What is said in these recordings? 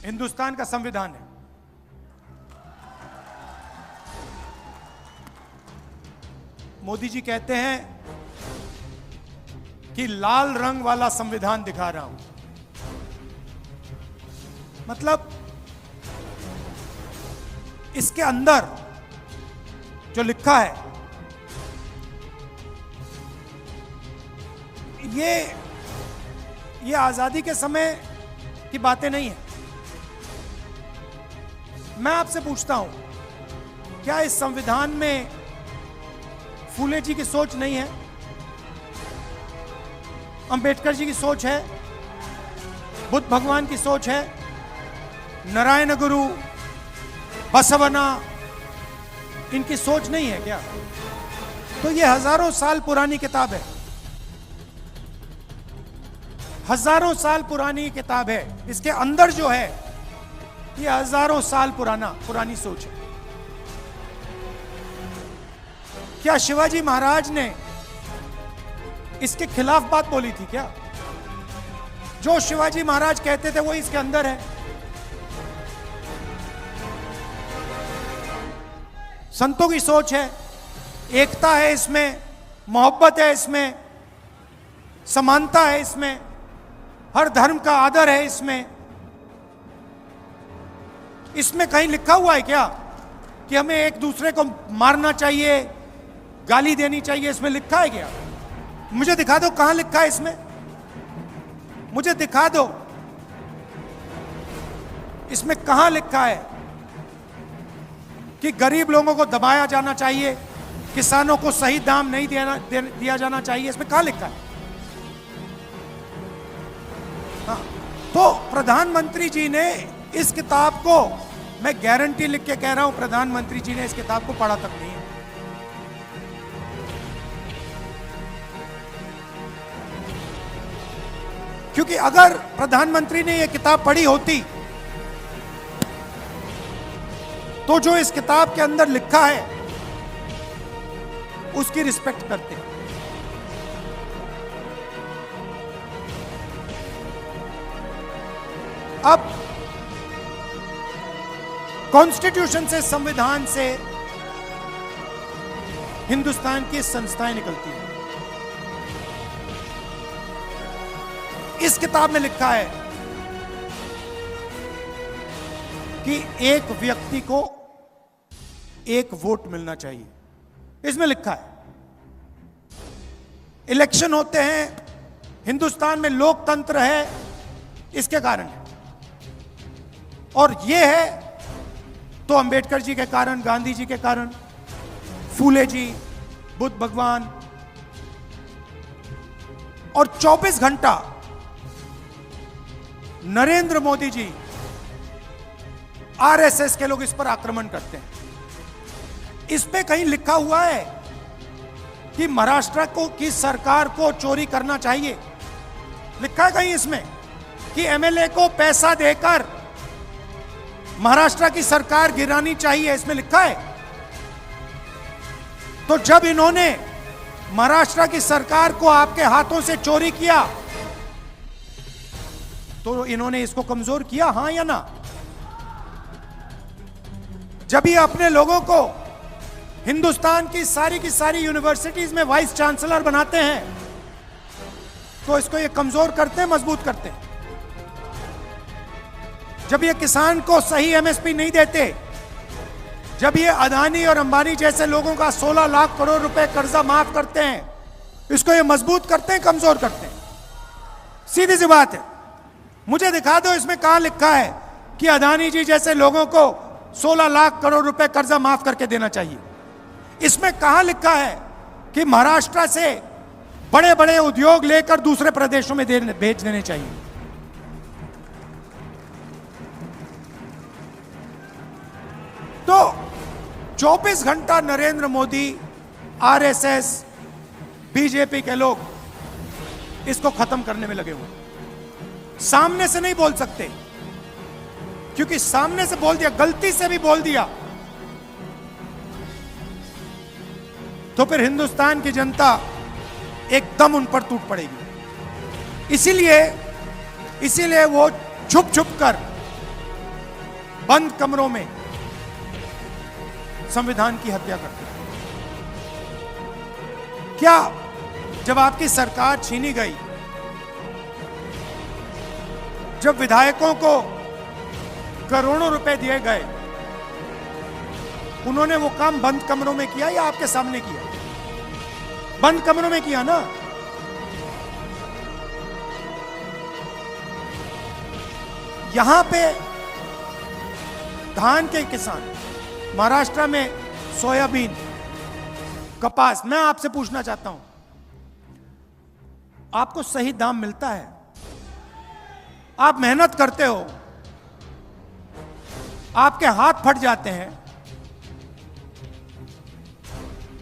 हिंदुस्तान का संविधान है। मोदी जी कहते हैं कि लाल रंग वाला संविधान दिखा रहा हूं। मतलब इसके अंदर जो लिखा है ये आजादी के समय की बातें नहीं है। मैं आपसे पूछता हूं, क्या इस संविधान में फूले जी की सोच नहीं है? अंबेडकर जी की सोच है? बुद्ध भगवान की सोच है? नारायण गुरु, बसवना, इनकी सोच नहीं है क्या? तो ये हजारों साल पुरानी किताब है, हजारों साल पुरानी किताब है। इसके अंदर जो है ये हजारों साल पुरानी सोच है। क्या शिवाजी महाराज ने इसके खिलाफ बात बोली थी क्या? जो शिवाजी महाराज कहते थे वो इसके अंदर है। संतों की सोच है, एकता है इसमें, मोहब्बत है इसमें, समानता है इसमें, हर धर्म का आदर है इसमें। इसमें कहीं लिखा हुआ है क्या कि हमें एक दूसरे को मारना चाहिए, गाली देनी चाहिए? इसमें लिखा है क्या? मुझे दिखा दो कहां लिखा है इसमें, मुझे दिखा दो इसमें कहां लिखा है कि गरीब लोगों को दबाया जाना चाहिए, किसानों को सही दाम नहीं दिया जाना चाहिए? इसमें कहां लिखा है? हाँ, तो प्रधानमंत्री जी ने इस किताब को, मैं गारंटी लिख के कह रहा हूं, प्रधानमंत्री जी ने इस किताब को पढ़ा तक नहीं है। क्योंकि अगर प्रधानमंत्री ने यह किताब पढ़ी होती तो जो इस किताब के अंदर लिखा है उसकी रिस्पेक्ट करते। अब कॉन्स्टिट्यूशन से, संविधान से हिंदुस्तान की संस्थाएं निकलती हैं। इस किताब में लिखा है कि एक व्यक्ति को एक वोट मिलना चाहिए। इसमें लिखा है। इलेक्शन होते हैं, हिंदुस्तान में लोकतंत्र है, इसके कारण है। और यह है तो अंबेडकर जी के कारण, गांधी जी के कारण, फूले जी, बुद्ध भगवान। और 24 घंटा नरेंद्र मोदी जी, आरएसएस के लोग इस पर आक्रमण करते हैं। इस पे कहीं लिखा हुआ है कि महाराष्ट्र की सरकार को चोरी करना चाहिए? लिखा है कहीं इसमें कि एमएलए को पैसा देकर महाराष्ट्र की सरकार गिरानी चाहिए? इसमें लिखा है? तो जब इन्होंने महाराष्ट्र की सरकार को आपके हाथों से चोरी किया तो इन्होंने इसको कमजोर किया, हां या ना? जब ये अपने लोगों को हिंदुस्तान की सारी यूनिवर्सिटीज में वाइस चांसलर बनाते हैं तो इसको ये कमजोर करते हैं, मजबूत करते हैं। जब ये किसान को सही एमएसपी नहीं देते, जब ये अदानी और अंबानी जैसे लोगों का 16 लाख करोड़ रुपए कर्जा माफ करते हैं, इसको ये मजबूत करते हैं, कमजोर करते हैं? सीधी सी बात है। मुझे दिखा दो इसमें कहां लिखा है कि अदानी जी जैसे लोगों को 16 लाख करोड़ रुपए कर्जा माफ करके देना चाहिए? इसमें कहां लिखा है कि महाराष्ट्र से बड़े बड़े उद्योग लेकर दूसरे प्रदेशों में भेज देने चाहिए? तो 24 घंटा नरेंद्र मोदी, आरएसएस, बीजेपी के लोग इसको खत्म करने में लगे हुए। सामने से नहीं बोल सकते, क्योंकि सामने से बोल दिया, गलती से भी बोल दिया तो फिर हिंदुस्तान की जनता एकदम उन पर टूट पड़ेगी। इसीलिए वो छुप छुप कर बंद कमरों में संविधान की हत्या करते हैं। क्या जब आपकी सरकार छीनी गई, जब विधायकों को करोड़ों रुपए दिए गए, उन्होंने वो काम बंद कमरों में किया या आपके सामने किया? बंद कमरों में किया ना। यहां पे धान के किसान, महाराष्ट्र में सोयाबीन, कपास, मैं आपसे पूछना चाहता हूं, आपको सही दाम मिलता है? आप मेहनत करते हो, आपके हाथ फट जाते हैं,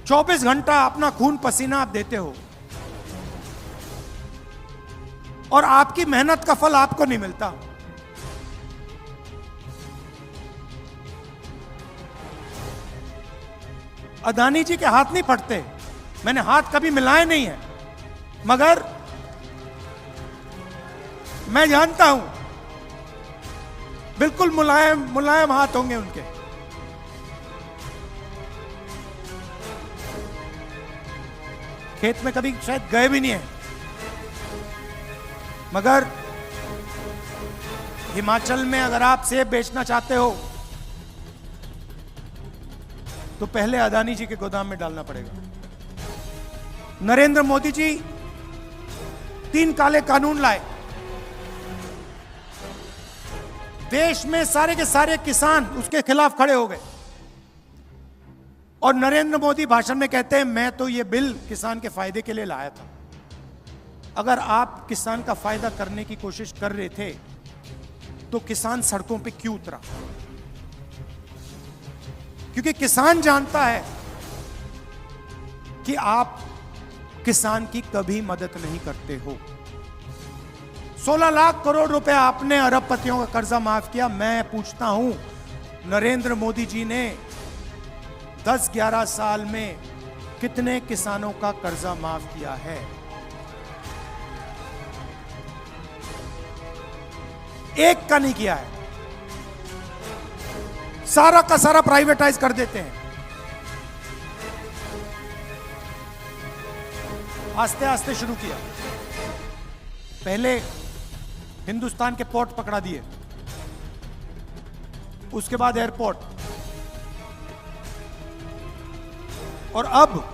24 घंटा अपना खून पसीना आप देते हो और आपकी मेहनत का फल आपको नहीं मिलता। अदानी जी के हाथ नहीं फटते, मैंने हाथ कभी मिलाए नहीं है, मगर मैं जानता हूं बिल्कुल मुलायम मुलायम हाथ होंगे उनके। खेत में कभी शायद गए भी नहीं है, मगर हिमाचल में अगर आप सेब बेचना चाहते हो तो पहले अदानी जी के गोदाम में डालना पड़ेगा। नरेंद्र मोदी जी 3 काले कानून लाए, देश में सारे के सारे किसान उसके खिलाफ खड़े हो गए और नरेंद्र मोदी भाषण में कहते हैं मैं तो ये बिल किसान के फायदे के लिए लाया था। अगर आप किसान का फायदा करने की कोशिश कर रहे थे तो किसान सड़कों पे क्यों उतरा? क्योंकि किसान जानता है कि आप किसान की कभी मदद नहीं करते हो। 16 लाख करोड़ रुपए आपने अरबपतियों का कर्जा माफ किया। मैं पूछता हूं, नरेंद्र मोदी जी ने 10-11 साल में कितने किसानों का कर्जा माफ किया है? एक का नहीं किया है। सारा का सारा प्राइवेटाइज कर देते हैं। आस्ते आस्ते शुरू किया। पहले हिंदुस्तान के पोर्ट पकड़ा दिए, उसके बाद एयरपोर्ट, और अब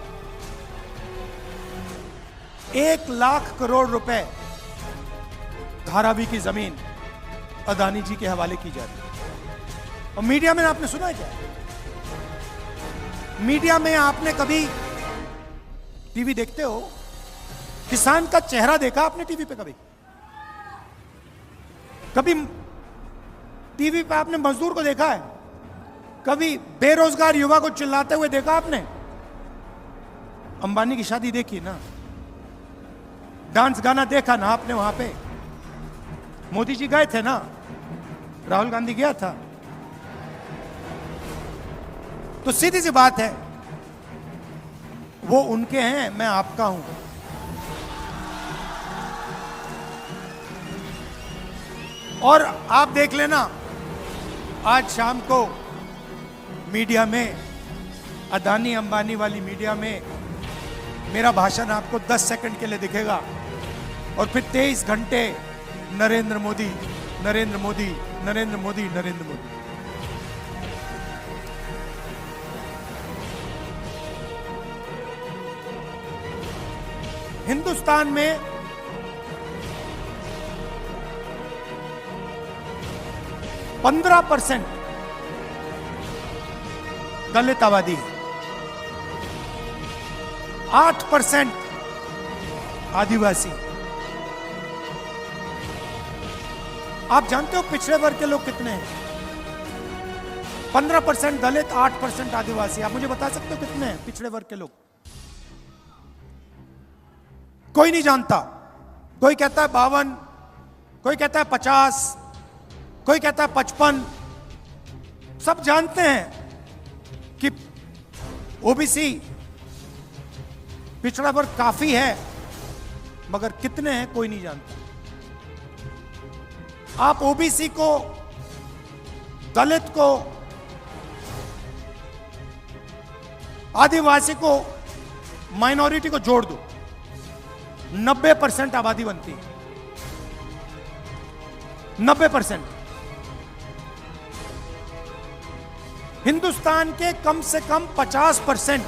1 लाख करोड़ रुपए धारावी की जमीन अदानी जी के हवाले की जा रही है। और मीडिया में आपने सुना है क्या? मीडिया में आपने कभी, टीवी देखते हो, किसान का चेहरा देखा आपने टीवी पे? कभी टीवी पे आपने मजदूर को देखा है? कभी बेरोजगार युवा को चिल्लाते हुए देखा आपने? अंबानी की शादी देखी ना, डांस गाना देखा ना आपने वहां पे? मोदी जी गए थे ना, राहुल गांधी गया था। तो सीधी सी बात है, वो उनके हैं, मैं आपका हूं। और आप देख लेना, आज शाम को मीडिया में, अदानी अंबानी वाली मीडिया में, मेरा भाषण आपको 10 सेकंड के लिए दिखेगा और फिर 23 घंटे नरेंद्र मोदी, नरेंद्र मोदी, नरेंद्र मोदी, नरेंद्र मोदी। हिंदुस्तान में 15% दलित आबादी है, 8% आदिवासी। आप जानते हो पिछड़े वर्ग के लोग कितने हैं? 15% दलित, 8% आदिवासी। आप मुझे बता सकते हो कितने हैं पिछड़े वर्ग के लोग? कोई नहीं जानता। कोई कहता है 52, कोई कहता है 50, कोई कहता है 55। सब जानते हैं कि ओबीसी पिछड़ा वर्ग काफी है, मगर कितने हैं कोई नहीं जानता। आप ओबीसी को दलित को, आदिवासी को, माइनॉरिटी को जोड़ दो, 90% आबादी बनती है। 90%। हिंदुस्तान के कम से कम 50%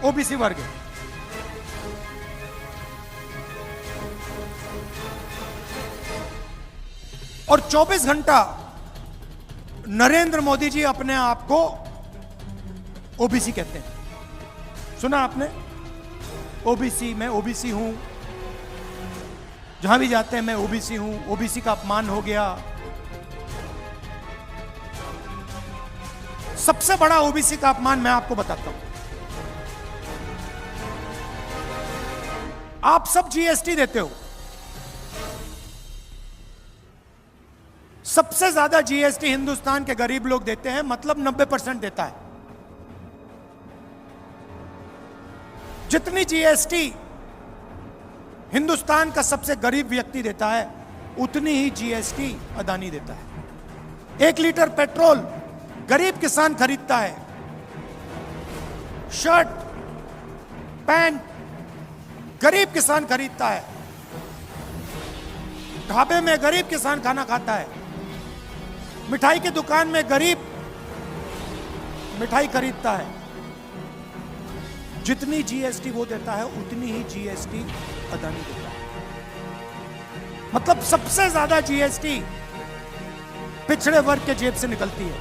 ओबीसी वर्ग है। और 24 घंटा नरेंद्र मोदी जी अपने आप को ओबीसी कहते हैं। सुना आपने? ओबीसी, मैं ओबीसी हूं, जहां भी जाते हैं मैं ओबीसी हूं, ओबीसी का अपमान हो गया। सबसे बड़ा ओबीसी का अपमान मैं आपको बताता हूं। आप सब जीएसटी देते हो, सबसे ज्यादा जीएसटी हिंदुस्तान के गरीब लोग देते हैं, मतलब 90% देता है। जितनी जीएसटी हिंदुस्तान का सबसे गरीब व्यक्ति देता है, उतनी ही जीएसटी अदानी देता है। 1 लीटर पेट्रोल गरीब किसान खरीदता है, शर्ट पैंट गरीब किसान खरीदता है, ढाबे में गरीब किसान खाना खाता है, मिठाई की दुकान में गरीब मिठाई खरीदता है। जितनी जीएसटी वो देता है, उतनी ही जीएसटी अदानी देता है। मतलब सबसे ज्यादा जीएसटी पिछड़े वर्ग के जेब से निकलती है,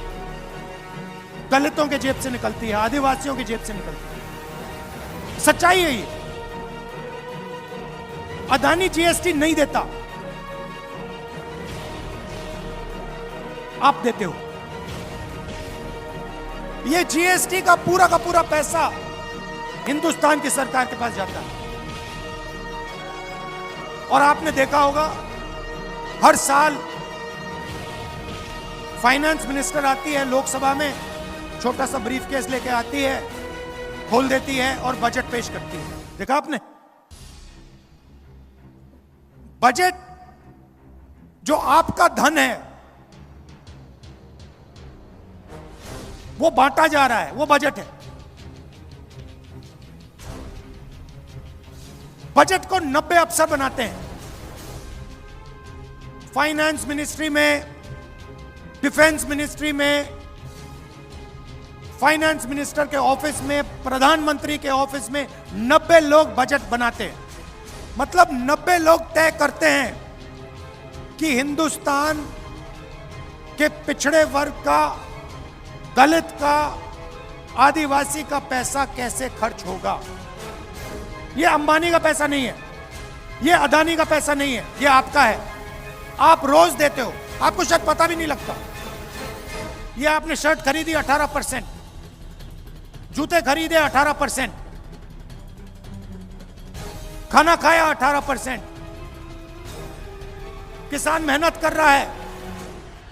दलितों के जेब से निकलती है, आदिवासियों की जेब से निकलती है। सच्चाई है ये। अदानी जीएसटी नहीं देता, आप देते हो। ये जीएसटी का पूरा पैसा हिंदुस्तान की सरकार के पास जाता है। और आपने देखा होगा, हर साल फाइनेंस मिनिस्टर आती है लोकसभा में, छोटा सा ब्रीफकेस लेके आती है, खोल देती है और बजट पेश करती है। देखा आपने? बजट जो आपका धन है वो बांटा जा रहा है, वो बजट है। बजट को 90 अफसर बनाते हैं। फाइनेंस मिनिस्ट्री में, डिफेंस मिनिस्ट्री में, फाइनेंस मिनिस्टर के ऑफिस में, प्रधानमंत्री के ऑफिस में 90 लोग बजट बनाते हैं। मतलब 90 लोग तय करते हैं कि हिंदुस्तान के पिछड़े वर्ग का, दलित का, आदिवासी का पैसा कैसे खर्च होगा। यह अंबानी का पैसा नहीं है, यह अदानी का पैसा नहीं है, यह आपका है। आप रोज देते हो, आपको शायद पता भी नहीं लगता। यह आपने शर्ट खरीदी 18%, जूते खरीदे 18%, खाना खाया 18%, किसान मेहनत कर रहा है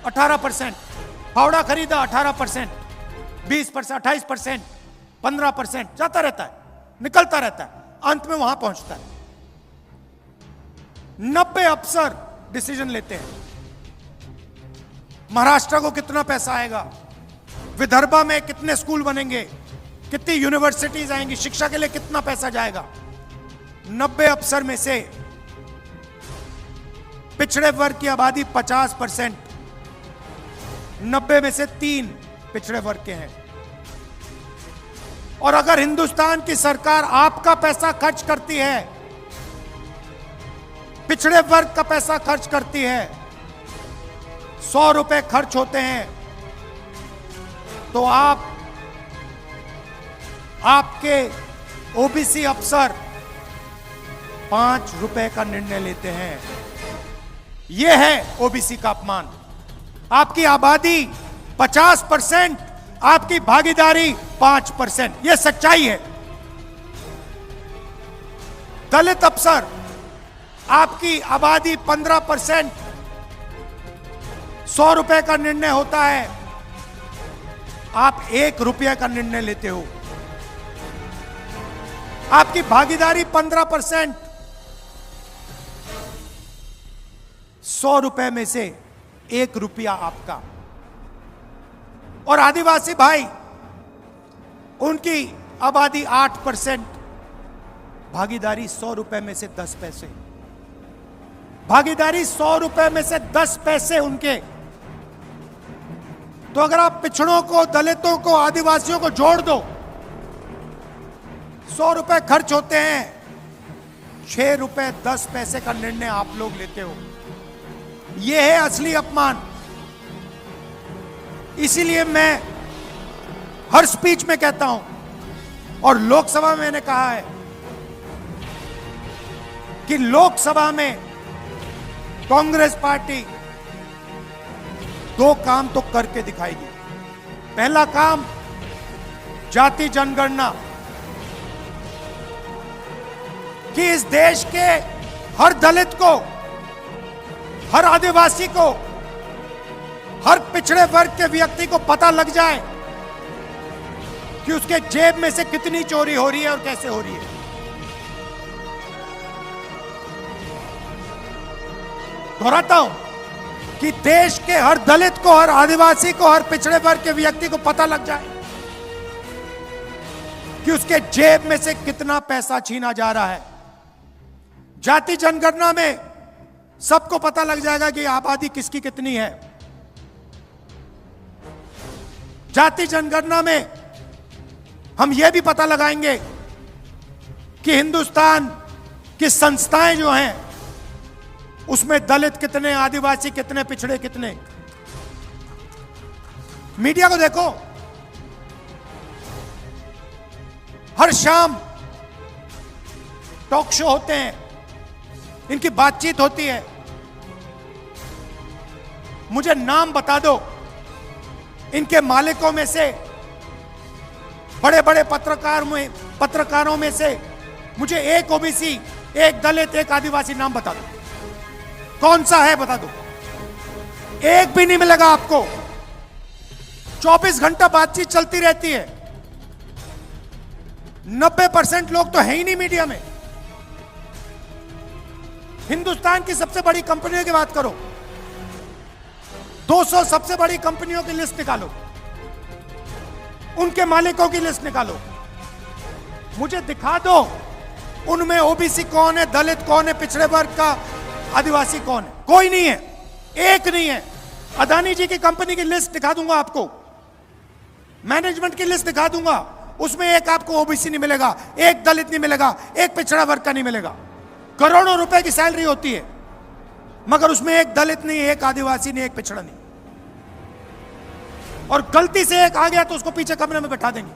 18%, फावड़ा खरीदा 18%, 20%, 28%, 15%, जाता रहता है, निकलता रहता है, अंत में वहां पहुंचता है। 90 अफसर डिसीजन लेते हैं। महाराष्ट्र को कितना पैसा आएगा, विदर्भा में कितने स्कूल बनेंगे, कितनी यूनिवर्सिटीज आएंगी, शिक्षा के लिए कितना पैसा जाएगा। 90 अफसर में से पिछड़े वर्ग की आबादी 50%, 90 में से 3 पिछड़े वर्ग के हैं। और अगर हिंदुस्तान की सरकार आपका पैसा खर्च करती है, पिछड़े वर्ग का पैसा खर्च करती है, 100 रुपए खर्च होते हैं, तो आपके ओबीसी अफसर 5 रुपए का निर्णय लेते हैं। यह है ओबीसी का अपमान। आपकी आबादी 50%, आपकी भागीदारी 5%। यह सच्चाई है। दलित अफसर, आपकी आबादी 15%, 100 रुपए का निर्णय होता है, आप 1 रुपये का निर्णय लेते हो। आपकी भागीदारी 15%, 100 रुपए में से 1 रुपया आपका। और आदिवासी भाई, उनकी आबादी 8%, भागीदारी 100 रुपए में से 10 पैसे, भागीदारी 100 रुपए में से 10 पैसे उनके। तो अगर आप पिछड़ों को, दलितों को, आदिवासियों को जोड़ दो, 100 रुपए खर्च होते हैं, 6 रुपए 10 पैसे का निर्णय आप लोग लेते हो। यह है असली अपमान। इसीलिए मैं हर स्पीच में कहता हूं, और लोकसभा में मैंने कहा है कि लोकसभा में कांग्रेस पार्टी 2 काम तो करके दिखाएगी। पहला काम, जाति जनगणना, कि इस देश के हर दलित को, हर आदिवासी को, हर पिछड़े वर्ग के व्यक्ति को पता लग जाए कि उसके जेब में से कितनी चोरी हो रही है और कैसे हो रही है। दोहराता हूं कि देश के हर दलित को, हर आदिवासी को, हर पिछड़े वर्ग के व्यक्ति को पता लग जाए कि उसके जेब में से कितना पैसा छीना जा रहा है। जाति जनगणना में सबको पता लग जाएगा कि आबादी किसकी कितनी है। जाति जनगणना में हम यह भी पता लगाएंगे कि हिंदुस्तान की संस्थाएं जो हैं, उसमें दलित कितने, आदिवासी कितने, पिछड़े कितने। मीडिया को देखो, हर शाम टॉक शो होते हैं, इनकी बातचीत होती है। मुझे नाम बता दो इनके मालिकों में से, बड़े बड़े पत्रकारों में से मुझे एक ओबीसी, एक दलित, एक आदिवासी नाम बता दो। कौन सा है बता दो। एक भी नहीं मिलेगा आपको। 24 घंटा बातचीत चलती रहती है। 90% लोग तो है ही नहीं मीडिया में। हिंदुस्तान की सबसे बड़ी कंपनियों की बात करो, 200 सबसे बड़ी कंपनियों की लिस्ट निकालो, उनके मालिकों की लिस्ट निकालो, मुझे दिखा दो उनमें ओबीसी कौन है, दलित कौन है, पिछड़े वर्ग का आदिवासी कौन है। कोई नहीं है, एक नहीं है। अदानी जी की कंपनी की लिस्ट दिखा दूंगा आपको, मैनेजमेंट की लिस्ट दिखा दूंगा, उसमें एक आपको ओबीसी नहीं मिलेगा, एक दलित नहीं मिलेगा, एक पिछड़ा वर्ग का नहीं मिलेगा। करोड़ों रुपए की सैलरी होती है, मगर उसमें एक दलित नहीं, एक आदिवासी नहीं, एक पिछड़ा नहीं। और गलती से एक आ गया तो उसको पीछे कमरे में बैठा देंगे।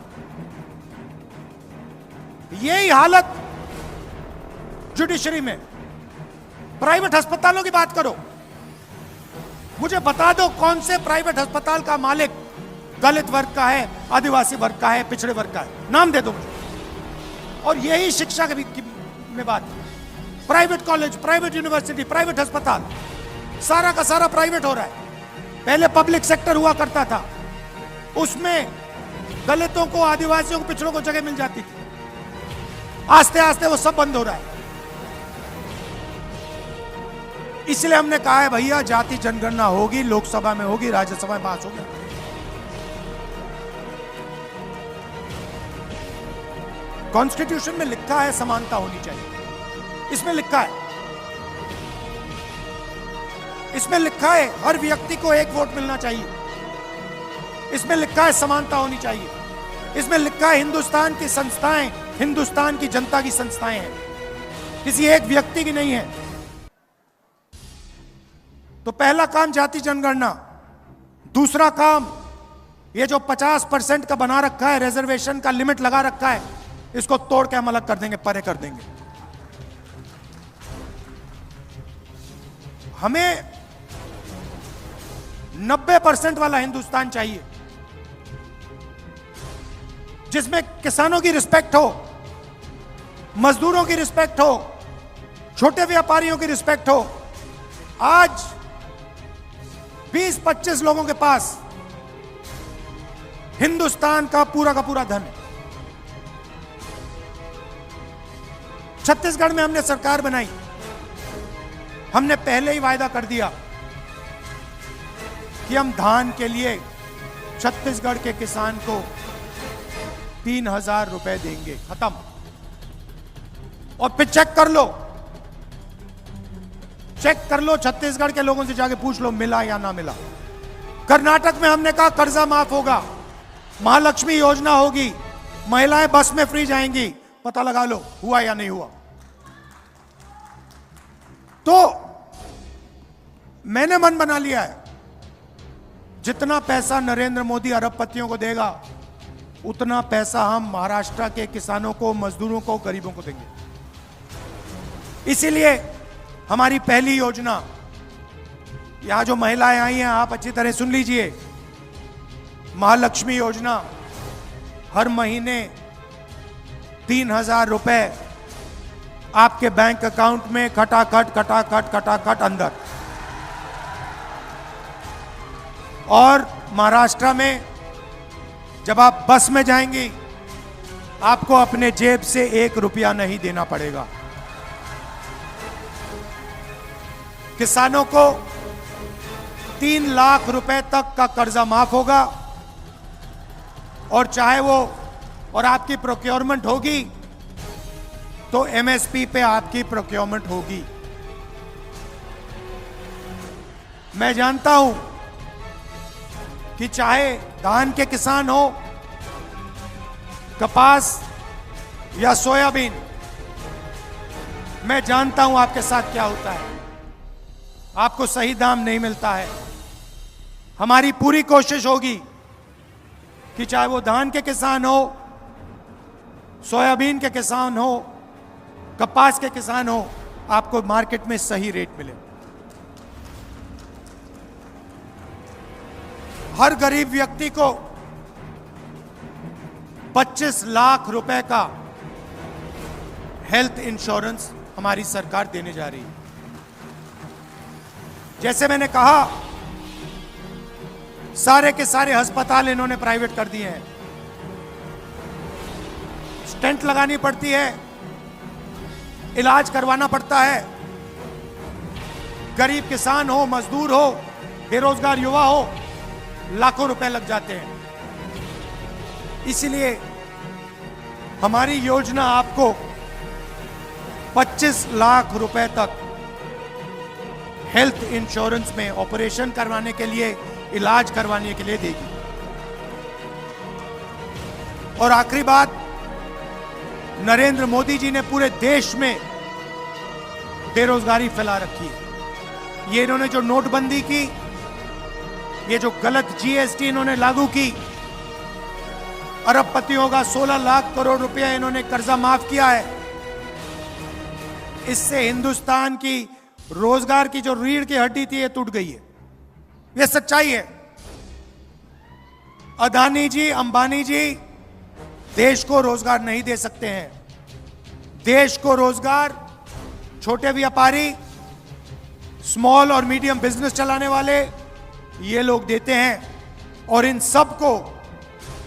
यही हालत जुडिशरी में। प्राइवेट अस्पतालों की बात करो, मुझे बता दो कौन से प्राइवेट अस्पताल का मालिक दलित वर्ग का है, आदिवासी वर्ग का है, पिछड़े वर्ग का है। नाम दे दो मुझे। और यही शिक्षा में बात, private college, private university, private अस्पताल, सारा का सारा प्राइवेट हो रहा है। पहले पब्लिक सेक्टर हुआ करता था, उसमें दलितों को, आदिवासियों को, पिछड़ों को जगह मिल जाती थी। आस्ते आस्ते वो सब बंद हो रहा है। इसलिए हमने कहा है भैया, जाति जनगणना होगी, लोकसभा में होगी, राज्यसभा में पास होगी। कॉन्स्टिट्यूशन में लिखा है समानता होनी चाहिए, इसमें लिखा है, इसमें लिखा है हर व्यक्ति को एक वोट मिलना चाहिए, इसमें लिखा है समानता होनी चाहिए, इसमें लिखा है हिंदुस्तान की संस्थाएं हिंदुस्तान की जनता की संस्थाएं हैं, किसी एक व्यक्ति की नहीं है। तो पहला काम जाति जनगणना। दूसरा काम, ये जो 50% का बना रखा है, रिजर्वेशन का लिमिट लगा रखा है, इसको तोड़ के हम अलग कर देंगे, परे कर देंगे। हमें 90% वाला हिंदुस्तान चाहिए, जिसमें किसानों की रिस्पेक्ट हो, मजदूरों की रिस्पेक्ट हो, छोटे व्यापारियों की रिस्पेक्ट हो। आज 20-25 लोगों के पास हिंदुस्तान का पूरा धन है। छत्तीसगढ़ में हमने सरकार बनाई, हमने पहले ही वायदा कर दिया कि हम धान के लिए छत्तीसगढ़ के किसान को 3,000 रुपए देंगे, खत्म। और फिर चेक कर लो छत्तीसगढ़ के लोगों से जाके पूछ लो मिला या ना मिला। कर्नाटक में हमने कहा कर्जा माफ होगा, महालक्ष्मी योजना होगी, महिलाएं बस में फ्री जाएंगी, पता लगा लो हुआ या नहीं हुआ। तो मैंने मन बना लिया है, जितना पैसा नरेंद्र मोदी अरबपतियों को देगा उतना पैसा हम महाराष्ट्र के किसानों को, मजदूरों को, गरीबों को देंगे। इसीलिए हमारी पहली योजना, यहां जो महिलाएं आई हैं आप अच्छी तरह सुन लीजिए, महालक्ष्मी योजना, हर महीने 3,000 रुपए आपके बैंक अकाउंट में खटाखट अंदर। और महाराष्ट्र में जब आप बस में जाएंगी आपको अपने जेब से 1 रुपया नहीं देना पड़ेगा। किसानों को 3 लाख रुपए तक का कर्जा माफ होगा, और चाहे वो और आपकी प्रोक्योरमेंट होगी तो एमएसपी पे आपकी प्रोक्योरमेंट होगी। मैं जानता हूं कि चाहे धान के किसान हो, कपास या सोयाबीन, मैं जानता हूं आपके साथ क्या होता है, आपको सही दाम नहीं मिलता है। हमारी पूरी कोशिश होगी कि चाहे वो धान के किसान हो, सोयाबीन के किसान हो, कपास के किसान हो, आपको मार्केट में सही रेट मिले। हर गरीब व्यक्ति को 25 लाख रुपए का हेल्थ इंश्योरेंस हमारी सरकार देने जा रही है। जैसे मैंने कहा, सारे के सारे अस्पताल इन्होंने प्राइवेट कर दिए हैं, स्टेंट लगानी पड़ती है, इलाज करवाना पड़ता है। गरीब किसान हो, मजदूर हो, बेरोजगार युवा हो, लाखों रुपए लग जाते हैं। इसलिए हमारी योजना आपको 25 लाख रुपए तक हेल्थ इंश्योरेंस में ऑपरेशन करवाने के लिए, इलाज करवाने के लिए देगी। और आखिरी बात, नरेंद्र मोदी जी ने पूरे देश में बेरोजगारी फैला रखी है। ये इन्होंने जो नोटबंदी की, ये जो गलत जीएसटी इन्होंने लागू की, अरबपतियों का 16 लाख करोड़ रुपया इन्होंने कर्जा माफ किया है, इससे हिंदुस्तान की रोजगार की जो रीढ़ की हड्डी थी ये टूट गई है। ये सच्चाई है। अदानी जी, अंबानी जी देश को रोजगार नहीं दे सकते हैं। देश को रोजगार छोटे व्यापारी, स्मॉल और मीडियम बिजनेस चलाने वाले, ये लोग देते हैं, और इन सब को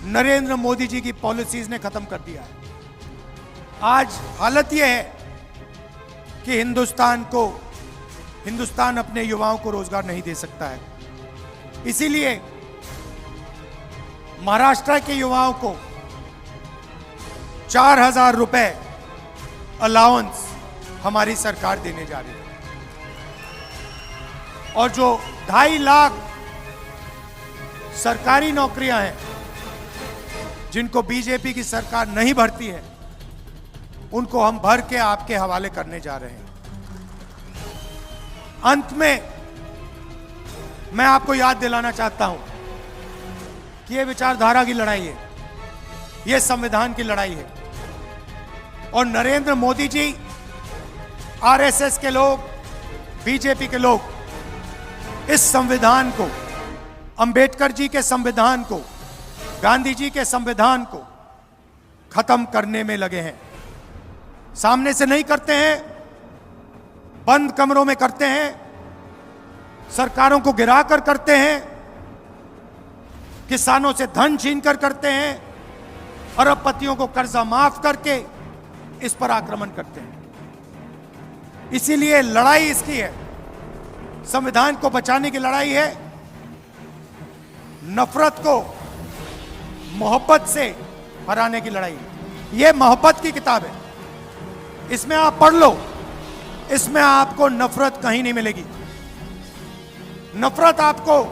नरेंद्र मोदी जी की पॉलिसीज ने खत्म कर दिया है। आज हालत यह है कि हिंदुस्तान अपने युवाओं को रोजगार नहीं दे सकता है। इसीलिए महाराष्ट्र के युवाओं को 4,000 रुपए अलाउंस हमारी सरकार देने जा रही है, और जो 2.5 लाख सरकारी नौकरियां हैं जिनको बीजेपी की सरकार नहीं भरती है, उनको हम भर के आपके हवाले करने जा रहे हैं। अंत में मैं आपको याद दिलाना चाहता हूं कि यह विचारधारा की लड़ाई है, यह संविधान की लड़ाई है, और नरेंद्र मोदी जी, आरएसएस के लोग, बीजेपी के लोग इस संविधान को, अंबेडकर जी के संविधान को, गांधी जी के संविधान को खत्म करने में लगे हैं। सामने से नहीं करते हैं, बंद कमरों में करते हैं, सरकारों को गिराकर करते हैं, किसानों से धन छीनकर करते हैं, अरबपतियों को कर्जा माफ करके इस पर आक्रमण करते हैं। इसीलिए लड़ाई इसकी है, संविधान को बचाने की लड़ाई है, नफरत को मोहब्बत से हराने की लड़ाई। यह मोहब्बत की किताब है, इसमें आप पढ़ लो, इसमें आपको नफरत कहीं नहीं मिलेगी। नफरत आपको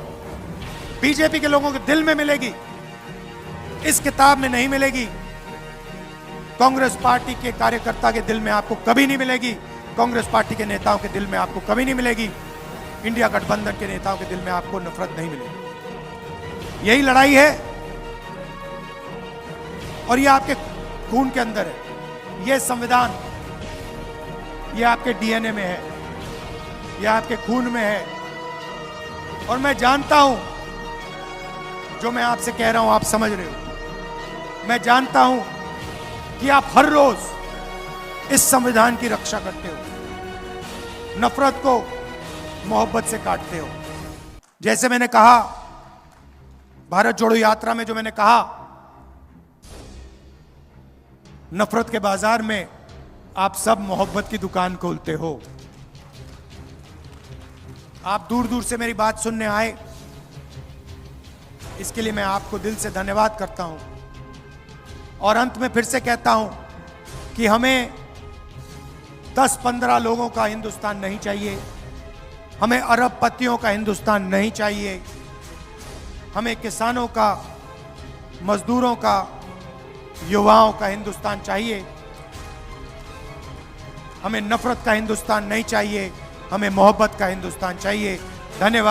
बीजेपी के लोगों के दिल में मिलेगी, इस किताब में नहीं मिलेगी। कांग्रेस पार्टी के कार्यकर्ता के दिल में आपको कभी नहीं मिलेगी, कांग्रेस पार्टी के नेताओं के दिल में आपको कभी नहीं मिलेगी, इंडिया गठबंधन के नेताओं के दिल में आपको नफरत नहीं मिलेगी। यही लड़ाई है और ये आपके खून के अंदर है। ये संविधान, ये आपके डीएनए में है, ये आपके खून में है। और मैं जानता हूं, जो मैं आपसे कह रहा हूं आप समझ रहे हो। मैं जानता हूं कि आप हर रोज इस संविधान की रक्षा करते हो, नफरत को मोहब्बत से काटते हो। जैसे मैंने कहा भारत जोड़ो यात्रा में, जो मैंने कहा नफरत के बाजार में आप सब मोहब्बत की दुकान खोलते हो। आप दूर दूर से मेरी बात सुनने आए, इसके लिए मैं आपको दिल से धन्यवाद करता हूं। और अंत में फिर से कहता हूं कि हमें 10-15 लोगों का हिंदुस्तान नहीं चाहिए, हमें अरबपतियों का हिंदुस्तान नहीं चाहिए, हमें किसानों का, मजदूरों का, युवाओं का हिंदुस्तान चाहिए। हमें नफरत का हिंदुस्तान नहीं चाहिए, हमें मोहब्बत का हिंदुस्तान चाहिए। धन्यवाद।